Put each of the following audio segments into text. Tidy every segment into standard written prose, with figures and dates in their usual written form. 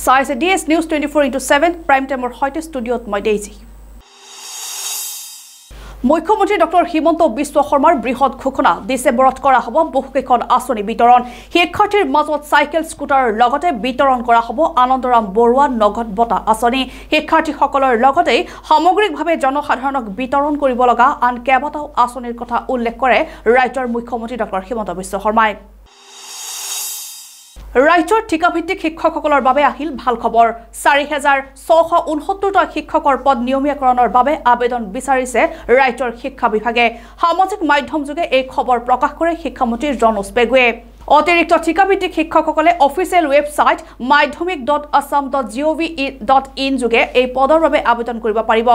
চাইছে DS News 24/7 prime টাইমৰ সৈতে ষ্টুডিঅ'ত মই ডেইজি মুখ্যমন্ত্ৰী ডক্টৰ হিমন্ত বিশ্ব শৰ্মাৰ বৃহৎ ঘোষণা ডিচেম্বৰত কৰা হ'ব বহুকেইখন আঁচনি বিতৰণ শিক্ষাৰ্থীৰ মাজত চাইকেল স্কুটাৰৰ লগতে বিতৰণ কৰা হ'ব আনন্দৰাম বৰুৱা নগদ বঁটা আঁচনি শিক্ষাৰ্থীসকলৰ লগতে সামগ্ৰিকভাৱে জনসাধাৰণক বিতৰণ কৰিব লগা আন কেইবাটাও আঁচনিৰ কথা উল্লেখ কৰে ৰাজ্যৰ মুখ্যমন্ত্ৰী ডক্টৰ হিমন্ত বিশ্ব শৰ্মাই ৰাজ্যৰ ঠিকাভিত্তিক শিক্ষকসকলৰ বাবে আহিল ভাল খবৰ 4669টা শিক্ষকৰ পদ নিয়মীয়াকৰণৰ বাবে আবেদন বিচাৰিছে ৰাজ্যৰ শিক্ষা বিভাগে সামাজিক মাধ্যম যোগে এই খবৰ প্ৰকাশ কৰে শিক্ষামন্ত্ৰী জনোজ পেগুৱে অতিৰিক্ত ঠিকাভিত্তিক শিক্ষকসকলে অফিচিয়েল ৱেবছাইট maidhamik.assam.gov.in যোগে এই পদৰ বাবে আবেদন কৰিব পাৰিব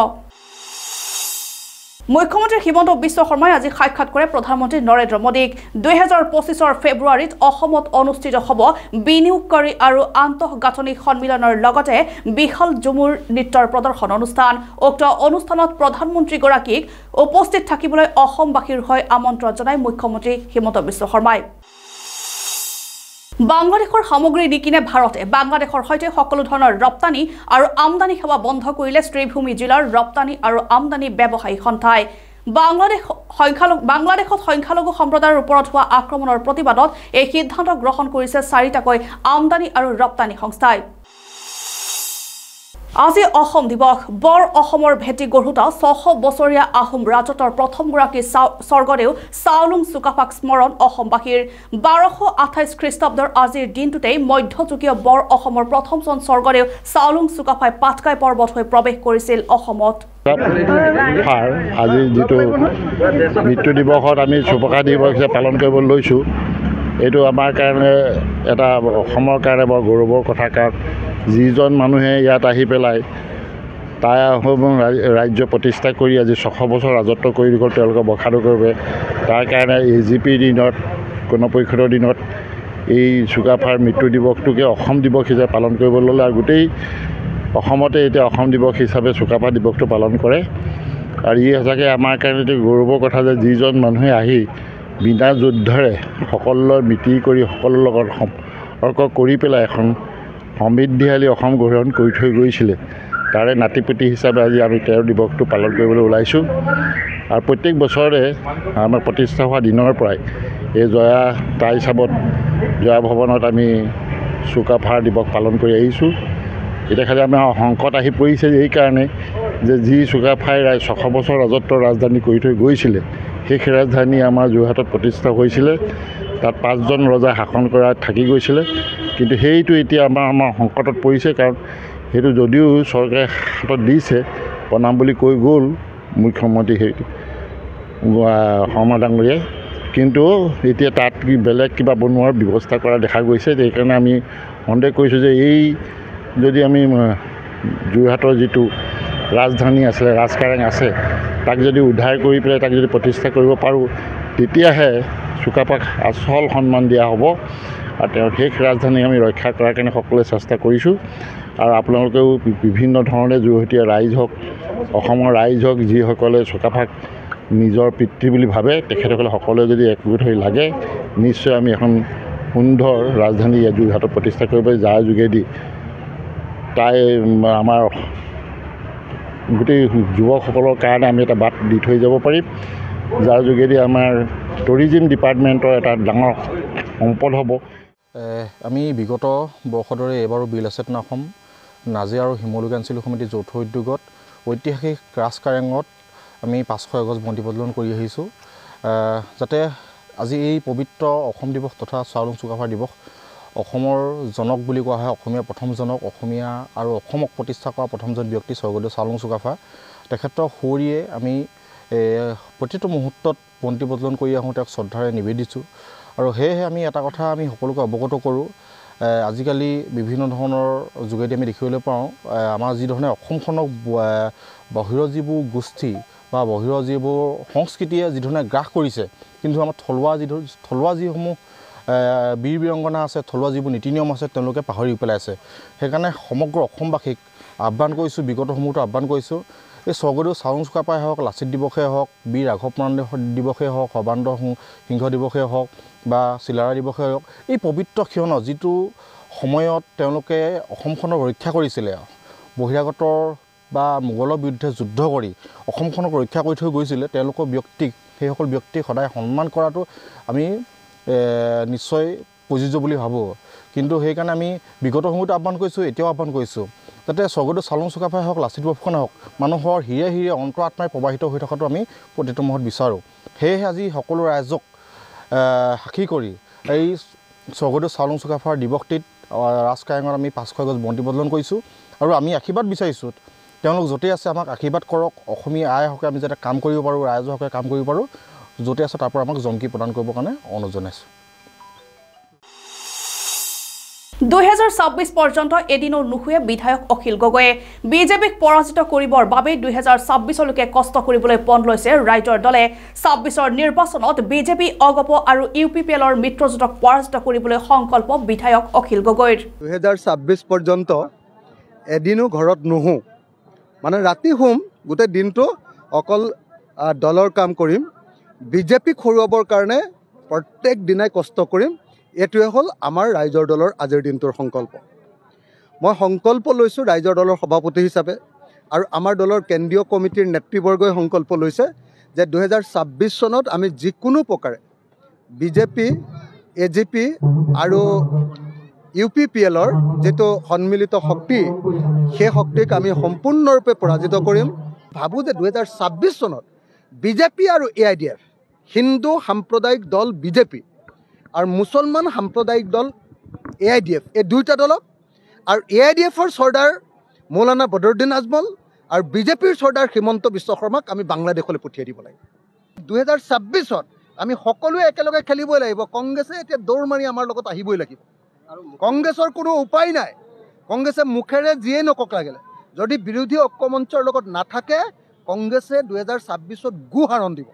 মুখ্যমন্ত্ৰী হিমন্ত বিশ্ব শৰ্মাই আজি সাক্ষাৎ কৰে প্ৰধানমন্ত্ৰী নৰেন্দ্ৰ মোদীক 2025 ফেব্ৰুৱাৰীত অসমত অনুষ্ঠিত হ'ব বিনিয়োগকাৰী আৰু আন্তঃগাঁথনি সন্মিলনৰ লগতে বিশাল ঝুমুৰ নৃত্যৰ প্ৰদৰ্শন অনুষ্ঠান উক্ত অনুষ্ঠানত প্ৰধানমন্ত্ৰীগৰাকীক উপস্থিত থাকিবলৈ অসমবাসীৰ হৈ আমন্ত্ৰণ জনায় মুখ্যমন্ত্ৰী হিমন্ত বিশ্ব শৰ্মাই বাংলাদেশৰ সামগ্ৰী নিকিনে ভাৰতে বাংলাদেশৰ সৈতে সকলো ধৰণৰ ৰপ্তানি আৰু আমদানি সেৱা বন্ধ কৰিলে শ্ৰীভূমি জিলাৰ ৰপ্তানি আৰু আমদানি ব্যৱসায়ী সন্থাই বাংলাদেশত সংখ্যালঘু সম্প্ৰদায়ৰ ওপৰত হোৱা আক্ৰমণৰ প্ৰতিবাদত এই সিদ্ধান্ত গ্ৰহণ কৰিছে 4টাকৈ আমদানি আৰু ৰপ্তানি সংস্থাই আজি অসম দিৱস বৰ অসমৰ ভেটি গঢ়োতা 600 বছৰীয়া আহোম ৰাজতৰ প্ৰথমগৰাকী স্বৰ্গদেউ চাওলুং চুকাফাক স্মৰণ অসমবাসীৰ 1228 খ্ৰীষ্টাব্দৰ আজিৰ দিনটোতেই মধ্যযুগীয় বৰ অসমৰ প্ৰথমজন স্বৰ্গদেউ চাওলুং চুকাফাই পাটকাই পৰ্বত হৈ প্ৰৱেশ কৰিছিল অসমত আজি যেটো মৃত্যু দিৱসত আমি চুকাফা দিৱস পালন কৰিব লৈছো এইটো আমাৰ কাৰণে এটা অসমৰ কাৰণে বৰ গৌৰৱৰ কথা কাৰণ যিজন মানুহে ইয়াত আহি পেলাই তাই ৰাজ্য প্ৰতিষ্ঠা কৰি আজি 600 বছৰ ৰাজত্ব কৰি গ'ল তেওঁলোকে বখাদৰ কৰিব তাৰ কাৰণে AGP দিনত গণপৰিষদৰ দিনত এই চুকাফাৰ মৃত্যু দিৱসটোকে অসম দিৱস হিচাপে পালন কৰিব ল'লে আৰু গোটেই অসমতে এতিয়া অসম দিৱস হিচাপে চুকাফা দিৱসটো পালন কৰে আৰু ই সঁচাকৈ আমাৰ কাৰণে এটি গৌৰৱৰ কথা যে যিজন মানুহে আহি বিনা যুদ্ধৰে সকলোৰে মিতি কৰি সকলোৰ লগত সম্পৰ্ক কৰি পেলাই এখন সমৃদ্ধিশালী অসম গ্ৰহণ কৰি থৈ গৈছিলে তাৰে নাতিপুতি হিচাপে আজি আমি 13 দিৱসটো পালন কৰিবলৈ ওলাইছোঁ আৰু প্ৰত্যেক বছৰে আমাৰ প্ৰতিষ্ঠা হোৱা দিনৰ পৰাই এই জয়া ভৱনত আমি চুকাফাৰ দিৱস পালন কৰি আহিছোঁ এতিয়া খালি আমাৰ সংকট আহি পৰিছে এইকাৰণে যে যি চুকাফাই 600 বছৰ ৰাজত্বৰ ৰাজধানী কৰি থৈ গৈছিলে সেই ৰাজধানী আমাৰ যোৰহাটত প্ৰতিষ্ঠা হৈছিলে তাত 5জন ৰজা শাসন কৰা থাকি গৈছিলে কিন্তু সেইটো এতিয়া আমাৰ সংকটত পৰিছে কাৰণ সেইটো যদিও চৰকাৰে হাতত দিছে প্ৰণাম বুলি কৈ গ'ল মুখ্যমন্ত্ৰী শৰ্মা ডাঙৰীয়াই কিন্তু এতিয়া তাত বেলেগ কিবা বনোৱাৰ ব্যৱস্থা কৰা দেখা গৈছে সেইকাৰণে আমি সন্দেহ কৰিছোঁ যে এই যদি আমি যোৰহাটৰ যিটো ৰাজধানী আছিলে ৰাজকাৰেং আছে তাক যদি উদ্ধাৰ কৰি পেলাই তাক যদি প্ৰতিষ্ঠা কৰিব পাৰোঁ তেতিয়াহে চুকাফাক আচল সন্মান দিয়া হ'ব আৰু তেওঁৰ শেষ ৰাজধানী আমি ৰক্ষা কৰাৰ কাৰণে সকলোৱে চেষ্টা কৰিছোঁ আৰু আপোনালোকেও বিভিন্ন ধৰণে যোৰহাটীয়া ৰাইজ হওক অসমৰ ৰাইজ হওক যিসকলে চুকাফাক নিজৰ পিতৃ বুলি ভাবে তেখেতসকলে সকলোৱে যদি একগোট হৈ লাগে নিশ্চয় আমি এখন সুন্দৰ ৰাজধানী যোৰহাটত প্ৰতিষ্ঠা কৰিব যাৰ যোগেদি তাই আমাৰ গোটেই যুৱকসকলৰ কাৰণে আমি এটা বাট দি থৈ যাব পাৰিম যাৰ যোগেদি আমাৰ টুৰিজিম ডিপাৰ্টমেণ্টৰ এটা ডাঙৰ সম্পদ হ'ব আমি বিগত বৰ্ষৰ দৰে এবাৰো বিল এছেট অসম নাজিৰা আৰু শিমলুগুৰি আঞ্চলিক সমিতিৰ যৌথ উদ্যোগত ঐতিহাসিক ৰাজকাৰেঙত আমি 500 গছ বন্তি প্ৰজ্বলন কৰি আহিছোঁ যাতে আজি এই পবিত্ৰ অসম দিৱস তথা চাওলুং চুকাফা দিৱস অসমৰ জনক বুলি কোৱা হয় অসমীয়া প্ৰথম জনক অসমীয়া আৰু অসমক প্ৰতিষ্ঠা কৰা প্ৰথমজন ব্যক্তি স্বৰ্গদেউ চাওলুং চুকাফা তেখেতৰ সৌৰিয়ে আমি প্ৰতিটো মুহূৰ্তত বন্তি প্ৰজ্বলন কৰি আহোঁ তেওঁক শ্ৰদ্ধাৰে নিবেদিছোঁ আৰু সেয়েহে আমি এটা কথা আমি সকলোকে অৱগত কৰোঁ আজিকালি বিভিন্ন ধৰণৰ যোগেদি আমি দেখিবলৈ পাওঁ আমাৰ যি ধৰণে অসমখনক বাহিৰৰ যিবোৰ গোষ্ঠী বা বাহিৰৰ যিবোৰ সংস্কৃতিয়ে যি ধৰণে গ্ৰাস কৰিছে কিন্তু আমাৰ থলুৱা যিসমূহ বীৰ বীৰংগনা আছে থলুৱা যিবোৰ নীতি নিয়ম আছে তেওঁলোকে পাহৰি পেলাইছে সেইকাৰণে সমগ্ৰ অসমবাসীক আহ্বান কৰিছোঁ বিগত সমূহতো আহ্বান কৰিছোঁ এই স্বৰ্গদেউ চাউলুং চুকাফাই হওক, লাচিত দিৱসেই হওক, বীৰ ৰাঘৱ মৰাণ দিৱসেই হওক, সৰ্বানন্দ সিংহ দিৱসেই হওক বা চিলাৰায় দিৱসেই হওক, এই পবিত্ৰ ক্ষণ যিটো সময়ত তেওঁলোকে অসমখনক ৰক্ষা কৰিছিলে, বহিৰাগতৰ বা মোগলৰ বিৰুদ্ধে যুদ্ধ কৰি অসমখনক ৰক্ষা কৰি থৈ গৈছিলে, তেওঁলোকৰ ব্যক্তিক সেইসকল ব্যক্তিক সদায় সন্মান কৰাটো আমি নিশ্চয় প্ৰযোজ্য বুলি ভাবোঁ। কিন্তু সেইকাৰণে আমি বিগত সময়তো আহ্বান কৰিছোঁ, এতিয়াও আহ্বান কৰিছোঁ যাতে স্বৰ্গদেউ চাউলুং চুকাফাই হওক, লাচিত বৰফুকনে হওক, মানুহৰ হিৰে হিৰে অন্তৰ আত্মাই প্ৰবাহিত হৈ থকাটো আমি প্ৰতিটো মুহূৰ্তত বিচাৰোঁ। সেয়েহে আজি সকলো ৰাইজক সাক্ষী কৰি এই স্বৰ্গদেউ চাউলুং চুকাফাৰ দিৱসটিত ৰাজকাৰেঙত আমি 500 গছ বন্তি প্ৰজ্বলন কৰিছোঁ আৰু আমি আশীৰ্বাদ বিচাৰিছোঁ তেওঁলোক য'তেই আছে আমাক আশীৰ্বাদ কৰক। অসমীয়া আইসকলে আমি যাতে কাম কৰিব পাৰোঁ, ৰাইজৰ হকে কাম কৰিব পাৰোঁ, য'তে আছে তাৰ পৰা আমাক জংকি প্ৰদান কৰিবৰ কাৰণে অনুৰোধ জনাইছোঁ। 2026 পৰ্যন্ত এদিনো নুশুৱে বিধায়ক অখিল গগৈয়ে। বিজেপিক পৰাজিত কৰিবৰ বাবে 2026লৈকে কষ্ট কৰিবলৈ পণ লৈছে ৰাইজৰ দলে। 26ৰ নিৰ্বাচনত বিজেপি অগপ আৰু UPPLৰ মিত্ৰজোঁটক পৰাজিত কৰিবলৈ সংকল্প বিধায়ক অখিল গগৈৰ। 2026 পৰ্যন্ত এদিনো ঘৰত নুহু, মানে ৰাতি শুম, গোটেই দিনটো অকল দলৰ কাম কৰিম, বিজেপিক হৰুৱাবৰ কাৰণে প্ৰত্যেক দিনাই কষ্ট কৰিম। এইটোৱে হ'ল আমাৰ ৰাইজৰ দলৰ আজিৰ দিনটোৰ সংকল্প। মই সংকল্প লৈছোঁ ৰাইজৰ দলৰ সভাপতি হিচাপে আৰু আমাৰ দলৰ কেন্দ্ৰীয় কমিটিৰ নেতৃবৰ্গই সংকল্প লৈছে যে 2026 চনত আমি যিকোনো প্ৰকাৰে বিজেপি, AGP আৰু UPPLৰ যিটো সন্মিলিত শক্তি, সেই শক্তিক আমি সম্পূৰ্ণৰূপে পৰাজিত কৰিম। ভাবোঁ যে 2026 চনত বিজেপি আৰু AIDF, হিন্দু সাম্প্ৰদায়িক দল বিজেপি আৰু মুছলমান সাম্প্ৰদায়িক দল AIDF, এই দুইটা দলক আৰু AIDFৰ চৰ্দাৰ মৌলানা বদৰুদ্দিন আজমল আৰু বিজেপিৰ চৰ্দাৰ হিমন্ত বিশ্ব শৰ্মাক আমি বাংলাদেশলৈ পঠিয়াই দিব লাগিব। 2026ত আমি সকলোৱে একেলগে খেলিবই লাগিব। কংগ্ৰেছে এতিয়া দৌৰ মাৰি আমাৰ লগত আহিবই লাগিব। কংগ্ৰেছৰ কোনো উপায় নাই। কংগ্ৰেছে মুখেৰে যিয়েই নকওক লাগিলে, যদি বিৰোধী ঐক্যমঞ্চৰ লগত নাথাকে, কংগ্ৰেছে 2026ত গুহাৰণ দিব,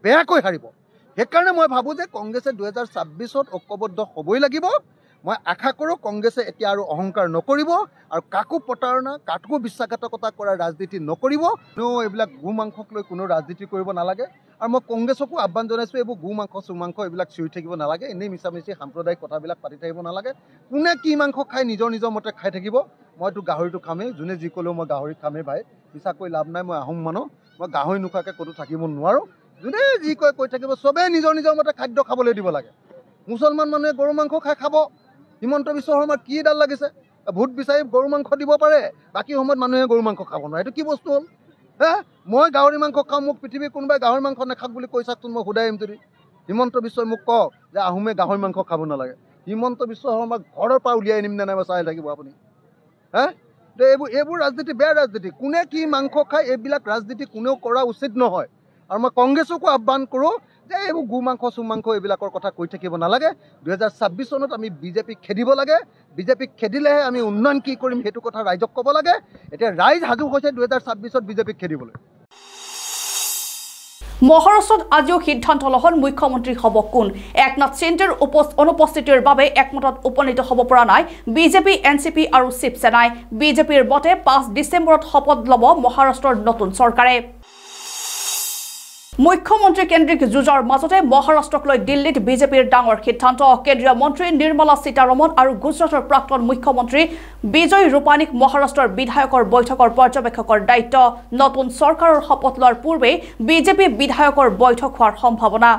বেয়াকৈ হাৰিব। সেইকাৰণে মই ভাবোঁ যে কংগ্ৰেছে 2026ত ঐক্যবদ্ধ হ'বই লাগিব। মই আশা কৰোঁ কংগ্ৰেছে এতিয়া আৰু অহংকাৰ নকৰিব আৰু কাকো প্ৰতাৰণা, কাকো বিশ্বাসঘাতকতা কৰাৰ ৰাজনীতি নকৰিব। এইবিলাক গো মাংসক লৈ কোনো ৰাজনীতি কৰিব নালাগে। আৰু মই কংগ্ৰেছকো আহ্বান জনাইছোঁ, এইবোৰ গো মাংস চুমাংস এইবিলাক চিঞৰি থাকিব নালাগে, এনেই মিছামিছি সাম্প্ৰদায়িক কথাবিলাক পাতি থাকিব নালাগে। কোনে কি মাংস খাই নিজৰ নিজৰ মতে খাই থাকিব। মইতো গাহৰিটো খামেই, যোনে যি ক'লেও মই গাহৰি খামেই ভাই, মিছাকৈ লাভ নাই। মই আহোম মানুহ, মই গাহৰি নোখোৱাকৈ ক'তো থাকিব নোৱাৰোঁ। যোনে যি কয় কৈ থাকিব, চবেই নিজৰ নিজৰ মতে খাদ্য খাবলৈ দিব লাগে। মুছলমান মানুহে গৰু মাংস খাই খাব। হিমন্ত বিশ্ব শৰ্মাৰ কি ডাল লাগিছে? ভোট বিচাৰি গৰু মাংস দিব পাৰে, বাকী সময়ত মানুহে গৰু মাংস খাব নোৱাৰে। এইটো কি বস্তু হ'ল? মই গাহৰি মাংস খাওঁ, মোক পৃথিৱীৰ কোনোবাই গাহৰি মাংস নাখাওক বুলি কৈ চাওকচোন, মই সোধাই আহিম। যদি হিমন্ত বিশ্বই মোক কওক যে আহোমে গাহৰি মাংস খাব নালাগে, হিমন্ত বিশ্ব শৰ্মাক ঘৰৰ পৰা উলিয়াই আনিম নে নাই চাই থাকিব আপুনি। এইবোৰ ৰাজনীতি বেয়া ৰাজনীতি। কোনে কি মাংস খায় এইবিলাক ৰাজনীতি কোনেও কৰা উচিত নহয়। আৰু মই কংগ্ৰেছকো আহ্বান কৰোঁ যে এইবোৰ গো মাংস চুমাংস এইবিলাকৰ কথা কৈ থাকিব নালাগে। 2026 চনত আমি বিজেপিক খেদিব লাগে। বিজেপিক খেদিলেহে আমি উন্নয়ন কি কৰিম সেইটো কথা ৰাইজক ক'ব লাগে। এতিয়া ৰাইজ সাজু হৈছে 2026ত বিজেপিক খেদিবলৈ। মহাৰাষ্ট্ৰত আজিও সিদ্ধান্ত লহল মুখ্যমন্ত্ৰী হ'ব কোন। একনাথ সিন্দেৰ অনুপস্থিতিৰ বাবে একমতত উপনীত হ'ব পৰা নাই বিজেপি, NCP আৰু শিৱসেনাই। বিজেপিৰ মতে 5 ডিচেম্বৰত শপত ল'ব মহাৰাষ্ট্ৰৰ নতুন চৰকাৰে। মুখ্যমন্ত্ৰী কেন্দ্ৰিক যুঁজৰ মাজতে মহাৰাষ্ট্ৰক লৈ দিল্লীত বিজেপিৰ ডাঙৰ সিদ্ধান্ত। কেন্দ্ৰীয় মন্ত্ৰী নিৰ্মলা সীতাৰমণ আৰু গুজৰাটৰ প্ৰাক্তন মুখ্যমন্ত্ৰী বিজয় ৰূপানীক মহাৰাষ্ট্ৰৰ বিধায়কৰ বৈঠকৰ পৰ্যবেক্ষকৰ দায়িত্ব। নতুন চৰকাৰৰ শপত লোৱাৰ পূৰ্বে বিজেপি বিধায়কৰ বৈঠক হোৱাৰ সম্ভাৱনা।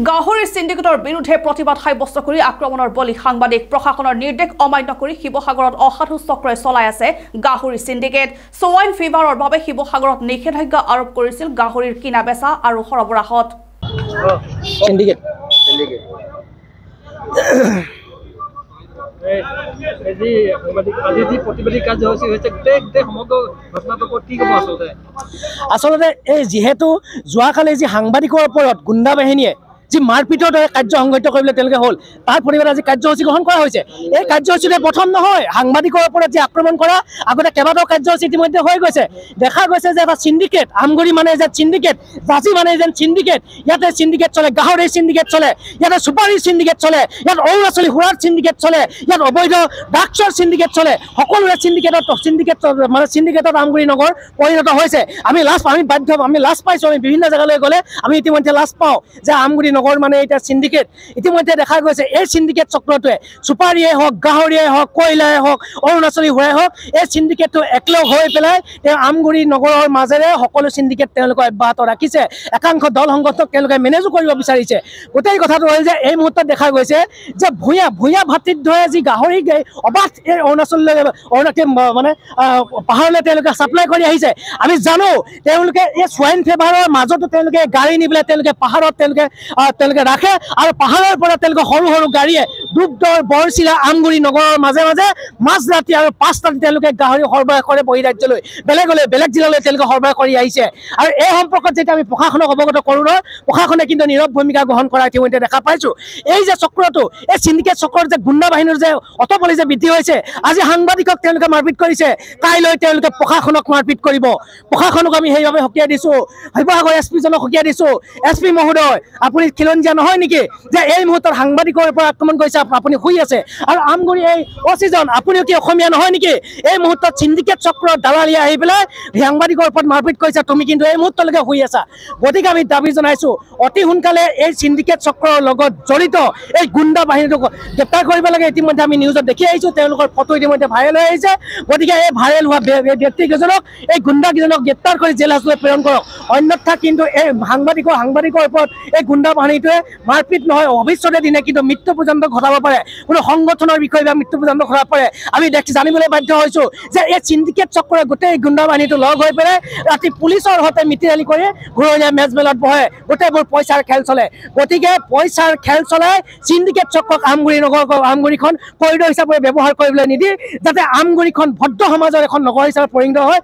গাহৰি সিন্ডিকেটৰ বিৰুদ্ধে প্ৰতিবাদ সাব্যস্ত কৰি আক্ৰমণৰ বলি সাংবাদিক। প্ৰশাসনৰ নিৰ্দেশ অমান্য কৰি শিৱসাগৰত অসাধু চক্ৰই চলাই আছে গাহৰি সিন্ডিকেট। সোৱাইন ফিভাৰৰ বাবে শিৱসাগৰত নিষেধাজ্ঞা আৰোপ কৰিছিল গাহৰিৰ কিনা বেচা আৰু সৰবৰাহত। আচলতে এই যিহেতু যোৱাকালি যি সাংবাদিকৰ ওপৰত গুণ্ডা বাহিনীয়ে যি মাৰপিটৰ দৰে কাৰ্য সংঘটিত কৰিবলৈ তেওঁলোকে হ'ল তাৰ প্ৰতিবাদত আজি কাৰ্যসূচী গ্ৰহণ কৰা হৈছে। এই কাৰ্যসূচীতে প্ৰথম নহয়, সাংবাদিকৰ ওপৰত যি আক্ৰমণ কৰা আগতে কেইবাটাও কাৰ্যসূচী ইতিমধ্যে হৈ গৈছে। দেখা গৈছে যে এটা চিণ্ডিকেট, আমগুৰি মানে যে চিণ্ডিকেট, জাজি মানে যেন চিণ্ডিকেট, ইয়াতে চিণ্ডিকেট চলে, গাহৰিৰ চিণ্ডিকেট চলে, ইয়াতে চুপাৰীৰ চিণ্ডিকেট চলে, ইয়াত অৰুণাচলী সুৰাৰ চিণ্ডিকেট চলে, ইয়াত অবৈধ ড্ৰাগছৰ চিণ্ডিকেট চলে, সকলোৰে চিণ্ডিকেটত আমগুৰি নগৰ পৰিণত হৈছে। আমি লাজ পাইছোঁ, আমি বিভিন্ন জেগালৈ গ'লে আমি ইতিমধ্যে লাজ পাওঁ যে আমগুৰি নগৰ মানে এতিয়া চিণ্ডিকেট। ইতিমধ্যে দেখা গৈছে এই চিণ্ডিকেট চক্ৰটোৱে চুপাৰীয়ে হওক, গাহৰিয়ে হওক, কয়লাই হওক, অৰুণাচলী সুৰাই হওক, এই চিণ্ডিকেটটো একলগ হৈ পেলাই তেওঁ আমগুৰি নগৰৰ মাজেৰে সকলো চিণ্ডিকেট তেওঁলোকে অব্যাহত ৰাখিছে। একাংশ দল সংগঠনক তেওঁলোকে মেনেজো কৰিব বিচাৰিছে। গোটেই কথাটো হ'ল যে এই মুহূৰ্তত দেখা গৈছে যে ভূঞা ভাতৃদ্বয়ে যি গাহৰি অবাধ এই অৰুণাচললৈ মানে পাহাৰলৈ তেওঁলোকে ছাপ্লাই কৰি আহিছে। আমি জানো তেওঁলোকে এই সোৱাইন ফিভাৰৰ মাজতো তেওঁলোকে গাড়ী নি পেলাই তেওঁলোকে পাহাৰত তেওঁলোকে ৰাখে আৰু পাহাৰৰ পৰা তেওঁলোকে সৰু সৰু গাড়ীয়ে ডুবদৰ, বৰচিলা, আমগুৰি নগৰৰ মাজে মাজে মাজৰাতি আৰু 5 ৰাতি তেওঁলোকে গাহৰি সৰবৰাহ কৰে বহিৰাজ্যলৈ, বেলেগ জিলালৈ তেওঁলোকে সৰবৰাহ কৰি আহিছে। আৰু এই সম্পৰ্কত যেতিয়া আমি প্ৰশাসনক অৱগত কৰোঁ নহয়, প্ৰশাসনে কিন্তু নীৰৱ ভূমিকা গ্ৰহণ কৰা ইতিমধ্যে দেখা পাইছোঁ। এই যে চক্ৰটো, এই চিণ্ডিকেট চক্ৰৰ যে গুণ্ডা বাহিনীৰ যে অতপলি যে বৃদ্ধি হৈছে, আজি সাংবাদিকক তেওঁলোকে মাৰপিট কৰিছে, কাইলৈ তেওঁলোকে প্ৰশাসনক মাৰপিট কৰিব। প্ৰশাসনক আমি সেইবাবে সকীয়াই দিছোঁ, শিৱসাগৰ SP-জনক সকীয়াই দিছোঁ, SP মহোদয় আপুনি খিলঞ্জীয়া নহয় নেকি যে এই মুহূৰ্তত সাংবাদিকৰ ওপৰত আক্ৰমণ কৰিছে, আপুনি শুই আছে? আৰু আমগুৰি এই OC-জন আপুনিও কি অসমীয়া নহয় নেকি? এই মুহূৰ্তত চিণ্ডিকেট চক্ৰৰ দালালিয়ে আহি পেলাই সাংবাদিকৰ ওপৰত মাৰপিট কৰিছে, তুমি কিন্তু এই মুহূৰ্তলৈকে শুই আছা। গতিকে আমি দাবী জনাইছোঁ অতি সোনকালে এই চিণ্ডিকেট চক্ৰৰ লগত জড়িত এই গুণ্ডা বাহিনীটোক গ্ৰেপ্তাৰ কৰিব লাগে। ইতিমধ্যে আমি নিউজত দেখি আহিছোঁ, তেওঁলোকৰ ফটো ইতিমধ্যে ভাইৰেল হৈ আহিছে। গতিকে এই ভাইৰেল হোৱা ব্যক্তিকেইজনক, এই গুণ্ডাকেইজনক গ্ৰেপ্তাৰ কৰি জেল হাজতলৈ প্ৰেৰণ কৰক। অন্যথা কিন্তু এই সাংবাদিকৰ ওপৰত এই গুণ্ডা বাহিনীটোৱে মাৰপিট নহয়, ভৱিষ্যতে দিনে কিন্তু মৃত্যু পৰ্যন্ত ঘটাব পাৰে, কোনো সংগঠনৰ বিষয়ে বা মৃত্যু পৰ্যন্ত ঘটাব পাৰে। আমি জানিবলৈ বাধ্য হৈছোঁ যে এই চিণ্ডিকেট চক্ৰই গোটেই গুণ্ডা বাহিনীটো লগ হৈ পেলাই ৰাতি পুলিচৰ সৈতে মিতি ৰালি কৰি ঘূৰণীয়া মেজমেলত বহে, গোটেইবোৰ পইচাৰ খেল চলে। গতিকে পইচাৰ খেল চলাই চিণ্ডিকেট চক্ৰক আমগুৰিখন কৰিডৰ হিচাপে ব্যৱহাৰ কৰিবলৈ নিদি যাতে আমগুৰিখন ভদ্ৰ সমাজৰ এখন নগৰ হিচাপে পৰিণত হয়,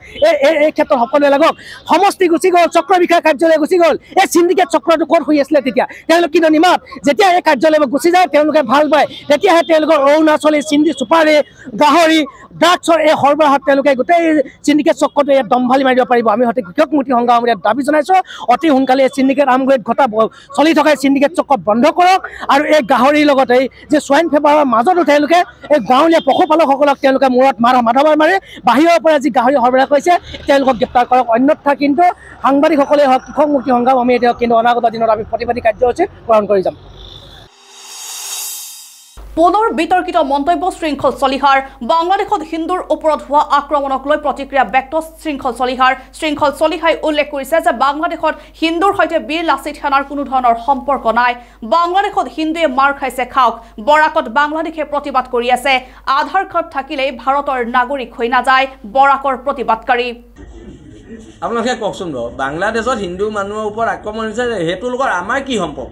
এই ক্ষেত্ৰত সকলোৱে লাগক। সমষ্টি গুচি গ'ল, চক্ৰ বিষয়া কাৰ্যালয় গুচি গ'ল, এই চিণ্ডিকেট চক্ৰটো ক'ত শুই আছিলে তেতিয়া? তেওঁলোক কিন্তু নিমাত যেতিয়া এই কাৰ্যালয়লৈ গুচি যায় তেওঁলোকে ভাল পায়, তেতিয়াহে তেওঁলোকৰ অৰুণাচলী চুপাৰী, গাহৰি, ড্ৰাগছৰ এই সৰবৰাহত তেওঁলোকে গোটেই চিণ্ডিকেট চক্ৰটো ইয়াত দম্ভালি মাৰি দিব পাৰিব। আমি সঠিক কৃষক মুক্তি সংগ্ৰাম ইয়াত দাবী জনাইছোঁ, অতি সোনকালে এই চিণ্ডিকেট আমগুৰিত চলি থকা চিণ্ডিকেট চক্ৰ বন্ধ কৰক। আৰু এই গাহৰিৰ লগতে যে সোৱাইন ফিভাৰৰ মাজতো তেওঁলোকে এই গাঁৱলীয়া পশুপালকসকলক তেওঁলোকে মূৰত মাধমাৰ মাৰি বাহিৰৰ পৰা যি গাহৰি সৰবৰাহ কৰিছে তেওঁলোকক গ্ৰেপ্তাৰ কৰক। অন্যথা কিন্তু সাংবাদিকসকলে হওক, কৃষক মুক্তি সংগ্ৰাম আমি এতিয়া কিন্তু অনাগত দিনত আমি প্ৰতিবাদী কাৰ্যসূচী গ্ৰহণ কৰি যাম। পুনৰ বিতৰ্কিত মন্তব্য শৃংখল চলিহাৰ। বাংলাদেশত হিন্দুৰ ওপৰত হোৱা আক্ৰমণক লৈ প্ৰতিক্ৰিয়া ব্যক্ত শৃংখল চলিহাৰ। শৃংখল চলিহাই উল্লেখ কৰিছে যে বাংলাদেশত হিন্দুৰ সৈতে বীৰ লাচিত সেনাৰ কোনো ধৰণৰ সম্পৰ্ক নাই। বাংলাদেশত হিন্দুৱে মাৰ খাইছে খাওক, বৰাকত বাংলাদেশে প্ৰতিবাদ কৰি আছে। আধাৰ কাৰ্ড থাকিলেই ভাৰতৰ নাগৰিক হৈ নাযায়, বৰাকৰ প্ৰতিবাদকাৰী। আপোনালোকে কওকচোন বাৰু, বাংলাদেশত হিন্দু মানুহৰ ওপৰত আক্ৰমণ হৈছে, সেইটো লোকৰ আমাৰ কি সম্পৰ্ক?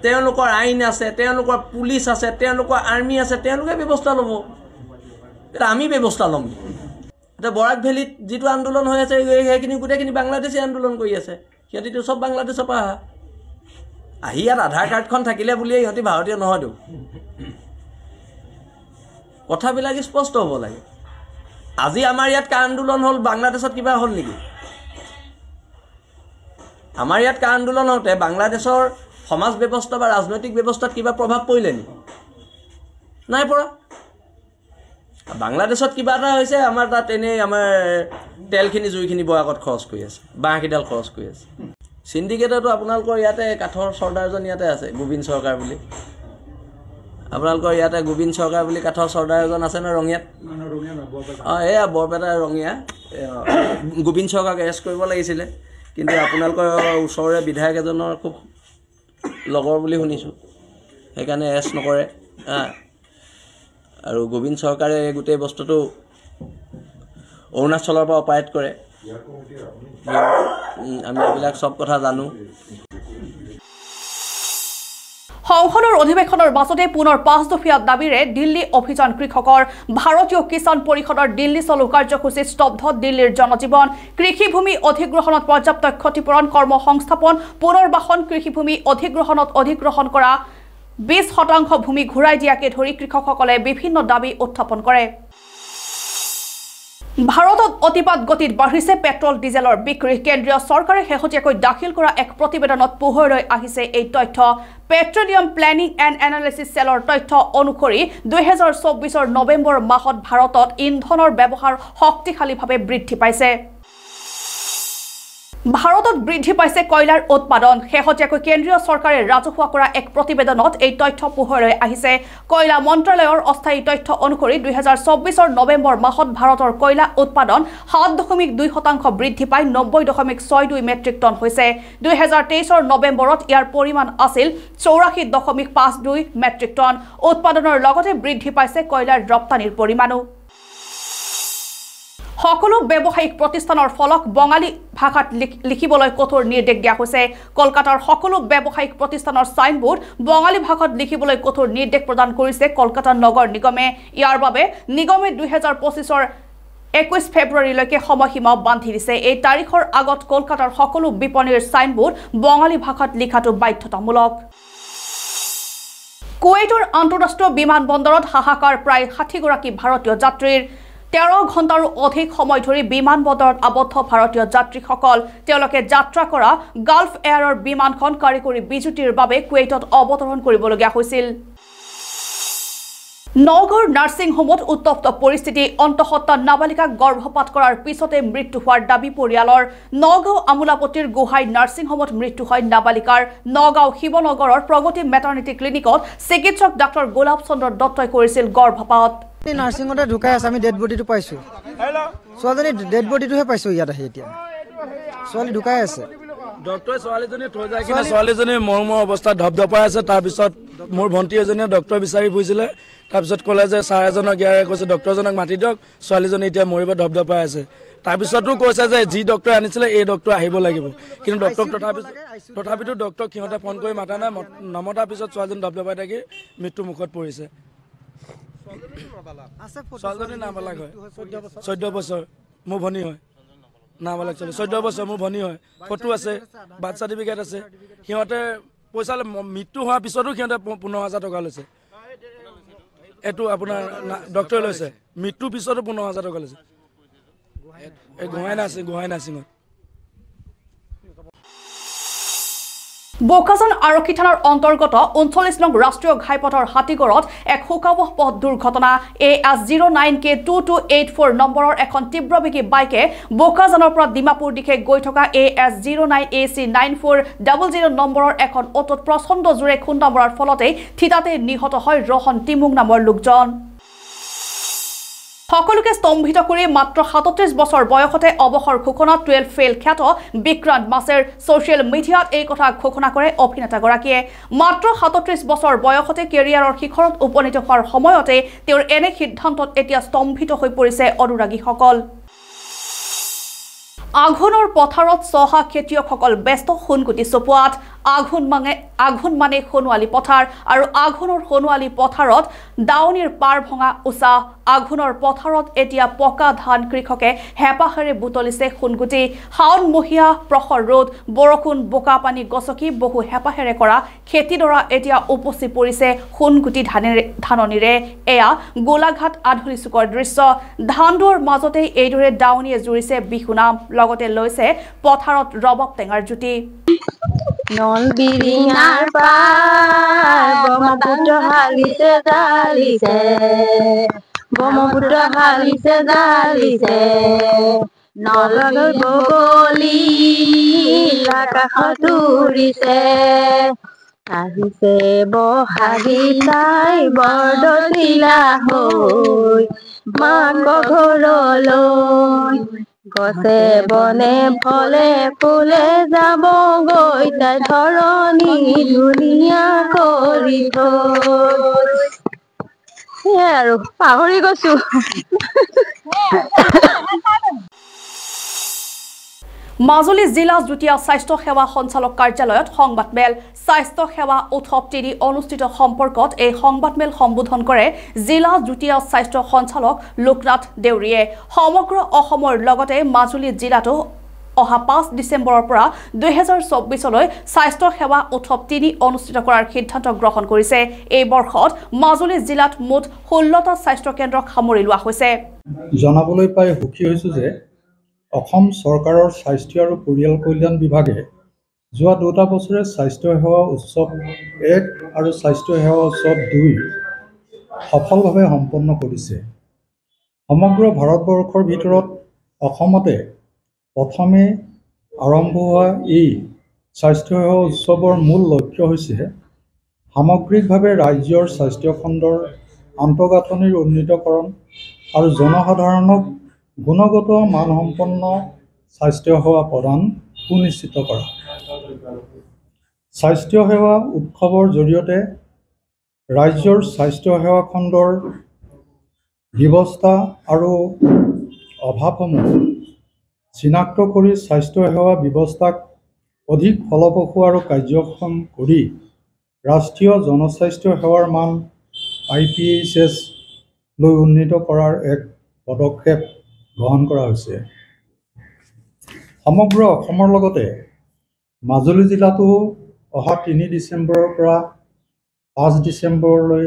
তেওঁলোকৰ আইন আছে, তেওঁলোকৰ পুলিচ আছে, তেওঁলোকৰ আৰ্মি আছে, তেওঁলোকে ব্যৱস্থা ল'ব, এতিয়া আমি ব্যৱস্থা ল'ম। এতিয়া বৰাক ভেলীত যিটো আন্দোলন হৈ আছে সেইখিনি গোটেইখিনি বাংলাদেশী আন্দোলন কৰি আছে, সিহঁতিতো চব বাংলাদেশৰ পৰা আহি ইয়াত আধাৰ কাৰ্ডখন থাকিলে বুলিয়ে সিহঁতি ভাৰতীয় নহয়তো। কথাবিলাক স্পষ্ট হ'ব লাগে। আজি আমাৰ ইয়াত কা আন্দোলন হ'ল, বাংলাদেশত কিবা হ'ল নেকি? আমাৰ ইয়াত কা আন্দোলন হওঁতে বাংলাদেশৰ সমাজ ব্যৱস্থা বা ৰাজনৈতিক ব্যৱস্থাত কিবা প্ৰভাৱ পৰিলে নেকি? নাই পৰা। বাংলাদেশত কিবা এটা হৈছে, আমাৰ তাত এনেই আমাৰ তেলখিনি জুইখিনি বৰাকত খৰচ কৰি আছে, বাঁহকেইডাল খৰচ কৰি আছে। চিণ্ডিকেটতো আপোনালোকৰ ইয়াতে কাঠৰ চৰ্দাৰজন ইয়াতে আছে, গোবিন্দ চৰকাৰ বুলি। আপোনালোকৰ ইয়াতে গোবিন্দ চৰকাৰ বুলি কাঠৰ চৰ্দাৰ এজন আছে ন ৰঙিয়াত? অঁ, এয়া বৰপেটাৰ ৰঙিয়া। গোবিন্দ চৰকাৰক এৰেষ্ট কৰিব লাগিছিলে, কিন্তু আপোনালোকৰ ওচৰৰে বিধায়ক এজনৰ খুব লগৰ বুলি শুনিছোঁ, সেইকাৰণে এৰেষ্ট নকৰে। আৰু গোবিন্দ চৰকাৰে গোটেই বস্তুটো অৰুণাচলৰ পৰা অপাৰেট কৰে। আমি এইবিলাক চব কথা জানো। সংসদৰ অধিৱেশনৰ মাজতে পুনৰ 5 দফীয়া দাবীৰে দিল্লী অভিযান কৃষকৰ ভাৰতীয় কিষাণ পৰিষদৰ দিল্লী চলো কাৰ্যসূচী স্তব্ধ দিল্লীৰ জনজীৱন কৃষিভূমি অধিগ্ৰহণত পৰ্যাপ্ত ক্ষতিপূৰণ কৰ্মসংস্থাপন পুনৰ্বাসন কৃষিভূমি অধিগ্ৰহণত অধিগ্ৰহণ কৰা 20% ভূমি ঘূৰাই দিয়াকে ধৰি কৃষকসকলে বিভিন্ন দাবী উত্থাপন কৰে ভাৰতত অতিপাত গতিত বাঢ়িছে পেট্ৰল ডিজেলৰ বিক্ৰী কেন্দ্ৰীয় চৰকাৰে শেহতীয়াকৈ দাখিল কৰা এক প্ৰতিবেদনত পোহৰলৈ আহিছে এই তথ্য পেট্ৰলিয়াম প্লেনিং এণ্ড এনালিচিছ চেলৰ তথ্য অনুসৰি 2024 নৱেম্বৰ মাহত ভাৰতত ইন্ধনৰ ব্যৱহাৰ শক্তিশালীভাৱে বৃদ্ধি পাইছে ভাৰতত বৃদ্ধি পাইছে কয়লাৰ উৎপাদন শেহতীয়াকৈ কেন্দ্ৰীয় চৰকাৰে ৰাজহুৱা কৰা এক প্ৰতিবেদনত এই তথ্য পোহৰলৈ আহিছে কয়লা মন্ত্ৰালয়ৰ অস্থায়ী তথ্য অনুসৰি 2024 নৱেম্বৰ মাহত ভাৰতৰ কয়লা উৎপাদন 7.2% বৃদ্ধি পাই 90.62 মেট্ৰিক টন হৈছে 2023 নৱেম্বৰত ইয়াৰ পৰিমাণ আছিল 84.52 মেট্ৰিক টন উৎপাদনৰ লগতে বৃদ্ধি পাইছে কয়লাৰ ৰপ্তানিৰ পৰিমাণো সকলো ব্যৱসায়িক প্ৰতিষ্ঠানৰ ফলক বঙালী ভাষাত লিখিবলৈ কঠোৰ নিৰ্দেশ দিয়া হৈছে কলকাতাৰ সকলো ব্যৱসায়িক প্ৰতিষ্ঠানৰ সাইনবোৰ্ড বঙালী ভাষাত লিখিবলৈ কঠোৰ নিৰ্দেশ প্ৰদান কৰিছে কলকাতা নগৰ নিগমে ইয়াৰ বাবে নিগমে 2025 21 ফেব্ৰুৱাৰীলৈকে সময়সীমা বান্ধি দিছে এই তাৰিখৰ আগত কলকাতাৰ সকলো বিপণীৰ সাইনবোৰ্ড বঙালী ভাষাত লিখাটো বাধ্যতামূলক কুৱেইটৰ আন্তঃৰাষ্ট্ৰীয় বিমানবন্দৰত হাহাকাৰ প্ৰায় 60 গৰাকী ভাৰতীয় যাত্ৰীৰ 13 ঘণ্টাৰো অধিক সময় ধৰি বিমানবন্দৰত আবদ্ধ ভাৰতীয় যাত্ৰীসকল তেওঁলোকে যাত্ৰা কৰা গালফ এয়াৰৰ বিমানখন কাৰিকৰী বিজুতিৰ বাবে কুৱেইটত অৱতৰণ কৰিবলগীয়া হৈছিল নগৰ নাৰ্ছিং হোমত উত্তপ্ত পৰিস্থিতি অন্তঃসত্ত্বা নাবালিকাক গৰ্ভপাত কৰাৰ পিছতে মৃত্যু হোৱাৰ দাবী পৰিয়ালৰ নগাঁও আমোলাপট্টিৰ গোহাই নাৰ্ছিং হোমত মৃত্যু হয় নাবালিকাৰ নগাঁও শিৱনগৰৰ প্ৰগতি মেটাৰনিটি ক্লিনিকত চিকিৎসক ডাক্তৰ গোলাপ চন্দ্ৰ দত্তই কৰিছিল গৰ্ভপাত নাৰ্ছিঙতে ঢুকাই আছে আমি ডেড বডিটো পাইছোঁ ছোৱালীজনী ডেড বডিটোহে পাইছোঁ ইয়াত আহি এতিয়া ছোৱালী ঢুকাই আছে ডক্টৰে ছোৱালীজনী থৈ যায় কিনে ছোৱালীজনী মৰমৰ অৱস্থাত ধপধপাই আছে তাৰপিছত মোৰ ভণ্টি এজনীয়ে ডক্টৰ বিচাৰি ফুৰিছিলে তাৰপিছত ক'লে যে ছাৰ এজনক ইয়াৰে কৈছে ডক্টৰজনক মাতি দিয়ক ছোৱালীজনী এতিয়া মৰিব ধপধপাই আছে তাৰপিছতো কৈছে যে যি ডক্টৰ আনিছিলে এই ডক্টৰ আহিব লাগিব কিন্তু ডক্টৰক তথাপিতো ডক্টৰক সিহঁতে ফোন কৰি মাতা নাই নমতাৰ পিছত ছোৱালীজনী ধপধপাই থাকি মৃত্যু মুখত পৰিছে ছোৱালীজনী নাবালক হয় 14 বছৰ মোৰ ভনী হয় নাবালক ছোৱালী 14 বছৰ মোৰ ভনী হয় ফটো আছে বাৰ্থ চাৰ্টিফিকেট আছে সিহঁতে পইচা মৃত্যু হোৱাৰ পিছতো সিহঁতে 15,000 টকা লৈছে এইটো আপোনাৰ ডক্টৰে লৈছে মৃত্যুৰ পিছতো 15,000 টকা লৈছে এই গোহাই নাৰ্ছিঙত বোকাজান আৰক্ষী থানাৰ অন্তৰ্গত 39 নং ৰাষ্ট্ৰীয় ঘাইপথৰ হাতীগড়ত এক শোকাবহ পথ দুৰ্ঘটনা AS09K2284 নম্বৰৰ এখন তীব্ৰবেগী বাইকে বোকাজানৰ পৰা ডিমাপুৰ দিশে গৈ থকা AS09AC9400 নম্বৰৰ এখন অটোত প্ৰচণ্ড জোৰে খুন্দা মৰাৰ ফলতে থিতাতে নিহত হয় ৰহন টিমুং নামৰ লোকজন সকলোকে স্তম্ভিত কৰি মাত্ৰ 37 বছৰ বয়সতে অৱসৰ ঘোষণা 12 ফেইল খ্যাত বিক্ৰান্ত মাছেৰ সোশ্যাল মিডিয়াত এই কথা ঘোষণা কৰে অভিনেতাগৰাকীয়ে মাত্ৰ 37 বছৰ বয়সতে কেৰিয়াৰৰ শিখৰত উপনীত হোৱাৰ সময়তে তেওঁৰ এনে সিদ্ধান্তত এতিয়া স্তম্ভিত হৈ পৰিছে অনুৰাগীসকল আঘোনৰ পথাৰত চহা খেতিয়কসকল ব্যস্ত সোণগুটি চপোৱাত আঘোন মানে সোণোৱালী পথাৰ আৰু আঘোনৰ সোণোৱালী পথাৰত দাৱনীৰ পাৰ ভঙা উচা আঘোনৰ পথাৰত এতিয়া পকা ধান কৃষকে হেঁপাহেৰে বুটলিছে সোণগুটি শাওণমহীয়া প্ৰখৰ ৰ'দ বৰষুণ বোকা পানী গছকি বহু হেঁপাহেৰে কৰা খেতিডৰা এতিয়া উপচি পৰিছে সোণগুটি ধাননিৰে এয়া গোলাঘাট আধুলি চুকৰ দৃশ্য ধানদুৱাৰ মাজতে এইদৰে দাৱনীয়ে জুৰিছে বিহুনাম লগতে লৈছে পথাৰত ৰবাব টেঙাৰ জুতি নলবিৰিঙাৰ পাৰ ব্ৰহ্মপুত্ৰ হালিছে জালিছে নলৰ বগলী আকাশত উৰিছে আহিছে বহাগী তাই বৰদলিলা হৈ মাক ঘৰলৈ গছে বনে ফলে ফুলে যাব গৈ তাই ধৰণী ধুনীয়া কৰি থৈ সেয়াই আৰু পাহৰি গৈছো মাজুলী জিলা যুটীয়া স্বাস্থ্য সেৱা সঞ্চালক কাৰ্যালয়ত সংবাদমেল স্বাস্থ্য সেৱা উৎসৱ 3 অনুষ্ঠিত সম্পৰ্কত এই সংবাদমেল সম্বোধন কৰে জিলা যুটীয়া স্বাস্থ্য সঞ্চালক লোকনাথ দেউৰীয়ে সমগ্ৰ অসমৰ লগতে মাজুলী জিলাতো অহা 5 ডিসেম্বৰৰ পৰা 2024 লৈ স্বাস্থ্য সেৱা উৎসৱ 3 অনুষ্ঠিত কৰাৰ সিদ্ধান্ত গ্ৰহণ কৰিছে এই বৰ্ষত মাজুলী জিলাত মুঠ 16টা স্বাস্থ্য কেন্দ্ৰক সামৰি লোৱা হৈছে জনাবলৈ পাই সুখী হৈছো যে অসম চৰকাৰৰ স্বাস্থ্য আৰু পৰিয়াল কল্যাণ বিভাগে যোৱা 2টা বছৰে স্বাস্থ্য সেৱা উৎসৱ 1 আৰু স্বাস্থ্য সেৱা উৎসৱ 2 সফলভাৱে সম্পন্ন কৰিছে সমগ্ৰ ভাৰতবৰ্ষৰ ভিতৰত অসমতে প্ৰথমে আৰম্ভ হোৱা এই স্বাস্থ্য সেৱা উৎসৱৰ মূল লক্ষ্য হৈছে সামগ্ৰিকভাৱে ৰাজ্যৰ স্বাস্থ্য খণ্ডৰ আন্তঃগাঁথনিৰ উন্নীতকৰণ আৰু জনসাধাৰণক গুণগত মানসম্পন্ন স্বাস্থ্য সেৱা প্ৰদান সুনিশ্চিত কৰা স্বাস্থ্য সেৱা উৎসৱৰ জৰিয়তে ৰাজ্যৰ স্বাস্থ্য সেৱা খণ্ডৰ ব্যৱস্থা আৰু অভাৱসমূহ চিনাক্ত কৰি স্বাস্থ্য সেৱা ব্যৱস্থাক অধিক ফলপ্ৰসূ আৰু কাৰ্যক্ষম কৰি ৰাষ্ট্ৰীয় জনস্বাস্থ্য সেৱাৰ মান IPHS লৈ উন্নীত কৰাৰ এক পদক্ষেপ গ্ৰহণ কৰা হৈছে সমগ্ৰ অসমৰ লগতে মাজুলী জিলাতো অহা 3 ডিচেম্বৰৰ পৰা 5 ডিচেম্বৰলৈ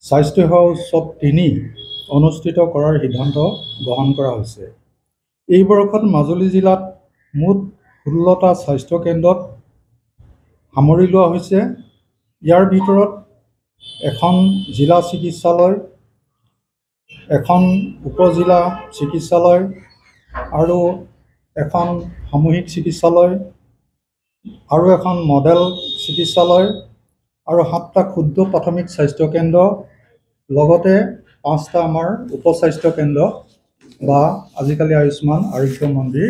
স্বাস্থ্য সেৱা উৎসৱ 3 অনুষ্ঠিত কৰাৰ সিদ্ধান্ত গ্ৰহণ কৰা হৈছে এই বৰ্ষত মাজুলী জিলাত মুঠ 16টা স্বাস্থ্য কেন্দ্ৰত সামৰি লোৱা হৈছে ইয়াৰ ভিতৰত এখন জিলা চিকিৎসালয় এখন উপজিলা চিকিৎসালয় আৰু এখন সামূহিক চিকিৎসালয় আৰু এখন মডেল চিকিৎসালয় আৰু 7টা ক্ষুদ্ৰ প্ৰাথমিক স্বাস্থ্য কেন্দ্ৰ লগতে 5টা আমাৰ উপস্বাস্থ্য কেন্দ্ৰ বা আজিকালি আয়ুষ্মান আৰোগ্য মন্দিৰ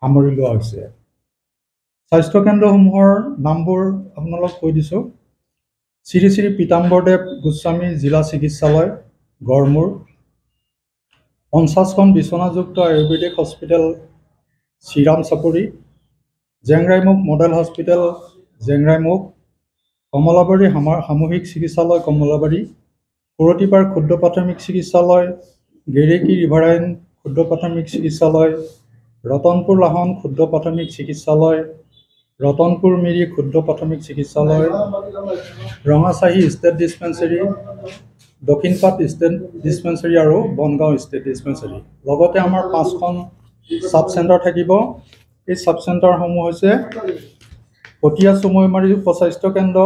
সামৰি লোৱা হৈছে স্বাস্থ্য কেন্দ্ৰসমূহৰ নামবোৰ আপোনালোক কৈ দিছোঁ শ্ৰী শ্ৰী পীতাম্বৰদেৱ গোস্বামী জিলা চিকিৎসালয় গড়মূৰ 50খন বিচনাযুক্ত আয়ুৰ্বেদিক হস্পিটেল শ্ৰীৰাম চাপৰি জেংৰাইমুখ মডেল হস্পিটেল জেংৰাইমুখ কমলাবাৰী সামূহিক চিকিৎসালয় কমলাবাৰী কৰতিপাৰ ক্ষুদ্ৰ প্ৰাথমিক চিকিৎসালয় গেৰেকী ৰিভাৰাইন ক্ষুদ্ৰ প্ৰাথমিক চিকিৎসালয় ৰতনপুৰ লাহন ক্ষুদ্ৰ প্ৰাথমিক চিকিৎসালয় ৰতনপুৰ মিৰি ক্ষুদ্ৰ প্ৰাথমিক চিকিৎসালয় ৰঙাচাহী ষ্টেট ডিছপেঞ্চেৰী দক্ষিণপাট ষ্টেট ডিছপেঞ্চেৰী আৰু বনগাঁও ষ্টেট ডিছপেঞ্চেৰী লগতে আমাৰ 5খন সাব চেণ্টাৰ থাকিব এই সাব চেণ্টাৰসমূহ হৈছে পটিয়া চুমৈমাৰী উপস্বাস্থ্য কেন্দ্ৰ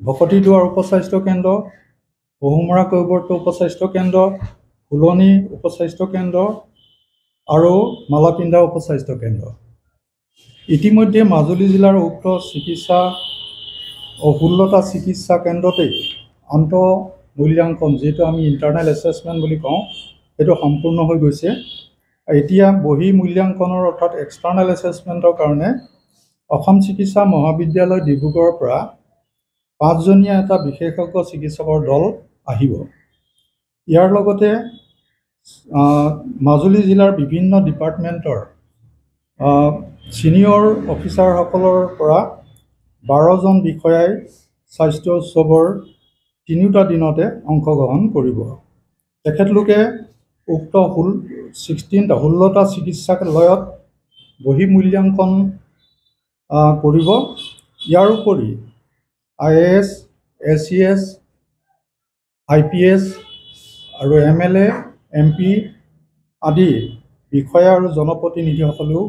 ভকতিদুৱাৰ উপস্বাস্থ্য কেন্দ্ৰ বহুমৰা কৈৱৰ্ত উপস্বাস্থ্য কেন্দ্ৰ ফুলনি উপস্বাস্থ্য কেন্দ্ৰ আৰু মালাপিণ্ডা উপস্বাস্থ্য কেন্দ্ৰ ইতিমধ্যে মাজুলী জিলাৰ উক্ত চিকিৎসা 16টা চিকিৎসা কেন্দ্ৰতেই আন্ত মূল্যাংকন যিটো আমি ইণ্টাৰনেল এছেছমেণ্ট বুলি কওঁ সেইটো সম্পূৰ্ণ হৈ গৈছে এতিয়া বহি মূল্যাংকনৰ অৰ্থাৎ এক্সটাৰ্নেল এছেছমেণ্টৰ কাৰণে অসম চিকিৎসা মহাবিদ্যালয় ডিব্ৰুগড়ৰ পৰা 5জনীয়া এটা বিশেষজ্ঞ চিকিৎসকৰ দল আহিব ইয়াৰ লগতে মাজুলী জিলাৰ বিভিন্ন ডিপাৰ্টমেণ্টৰ ছিনিয়ৰ অফিচাৰসকলৰ পৰা 12জন বিষয়াই স্বাস্থ্য উৎসৱৰ 3টা দিনতে অংশগ্ৰহণ কৰিব তেখেতলোকে উক্ত 16টা চিকিৎসালয়ত বহি মূল্যাংকন কৰিব ইয়াৰ উপৰি IAS, SES, IPS আৰু MLA, MP আদি বিষয়া আৰু জনপ্ৰতিনিধিসকলেও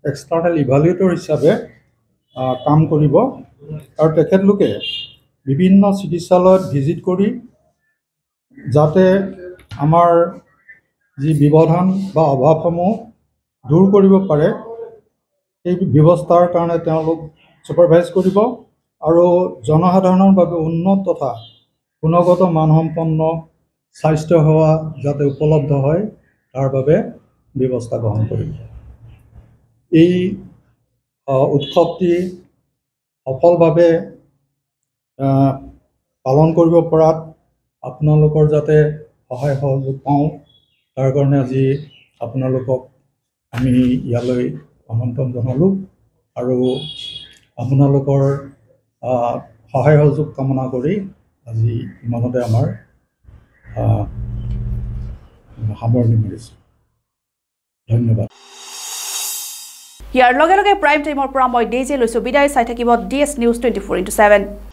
এক্সটাৰ্নেল ইভালুৱেটৰ হিচাপে কাম কৰিব আৰু তেখেতলোকে বিভিন্ন চিকিৎসালয়ত ভিজিট কৰি যাতে আমাৰ যি ব্যৱধান বা অভাৱসমূহ দূৰ কৰিব পাৰে এই ব্যৱস্থাৰ কাৰণে তেওঁলোক ছুপাৰভাইজ কৰিব আৰু জনসাধাৰণৰ বাবে উন্নত তথা গুণগত মানসম্পন্ন স্বাস্থ্য সেৱা যাতে উপলব্ধ হয় তাৰ বাবে ব্যৱস্থা গ্ৰহণ কৰিব এই উৎসৱটি সফলভাৱে পালন কৰিব পৰাত আপোনালোকৰ যাতে সহায় সহযোগ পাওঁ তাৰ কাৰণে আজি আপোনালোকক আমি ইয়ালৈ আমন্ত্ৰণ জনালোঁ আৰু আপোনালোকৰ সহায় সহযোগ কামনা কৰি আজি ইমানতে আমাৰ সামৰণি মাৰিছোঁ ধন্যবাদ ইয়াৰ লগে লগে প্ৰাইম টাইমৰ পৰা মই ডেইজে লৈছোঁ বিদায় চাই থাকিব DS News 24/7